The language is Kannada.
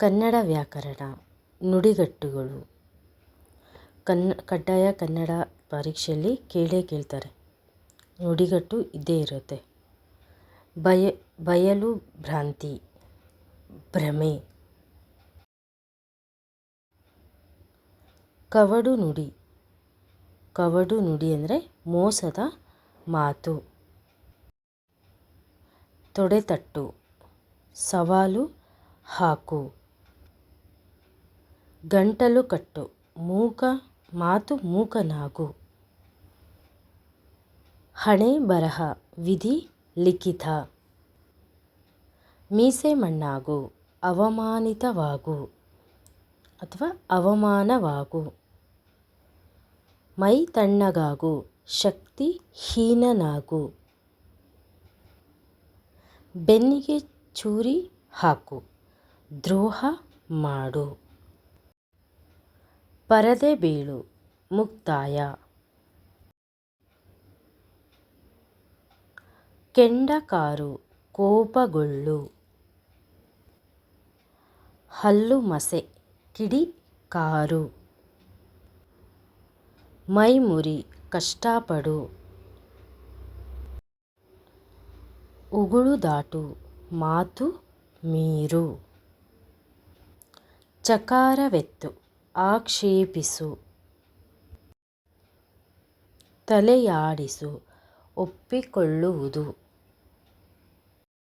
ಕನ್ನಡ ವ್ಯಾಕರಣ, ನುಡಿಗಟ್ಟುಗಳು. ಕಡ್ಡಾಯ ಕನ್ನಡ ಪರೀಕ್ಷೆಯಲ್ಲಿ ಕೇಳ್ತಾರೆ. ನುಡಿಗಟ್ಟು ಇದ್ದೇ ಇರುತ್ತೆ. ಬಯಲು ಭ್ರಾಂತಿ, ಭ್ರಮೆ. ಕವಡು ನುಡಿ. ಕವಡು ನುಡಿ ಅಂದರೆ ಮೋಸದ ಮಾತು. ತೊಡೆತಟ್ಟು, ಸವಾಲು ಹಾಕು. ಗಂಟಲು ಕಟ್ಟು, ಮಾತು ಮೂಕನಾಗು. ಹಣೆ ಬರಹ, ವಿಧಿ ಲಿಖಿತ. ಮೀಸೆ ಮಣ್ಣಾಗು, ಅವಮಾನಿತವಾಗು ಅಥವಾ ಅವಮಾನವಾಗು. ಮೈ ತಣ್ಣಗಾಗು, ಶಕ್ತಿಹೀನನಾಗು. ಬೆನ್ನಿಗೆ ಚೂರಿ ಹಾಕು, ದ್ರೋಹ ಮಾಡು. ಪರದೆ ಬೀಳು, ಮುಕ್ತಾಯ. ಕೆಂಡ ಕಾರು, ಕೋಪಗೊಳ್ಳು. ಹಲ್ಲು ಮಸೆ, ಕಿಡಿ ಕಾರು. ಮೈ ಮುರಿ, ಕಷ್ಟಪಡು. ಉಗುಳು ದಾಟು, ಮಾತು ಮೀರು. ಚಕಾರವೆತ್ತು, ಆಕ್ಷೇಪಿಸು. ತಲೆಯಾಡಿಸು, ಒಪ್ಪಿಕೊಳ್ಳುವುದು.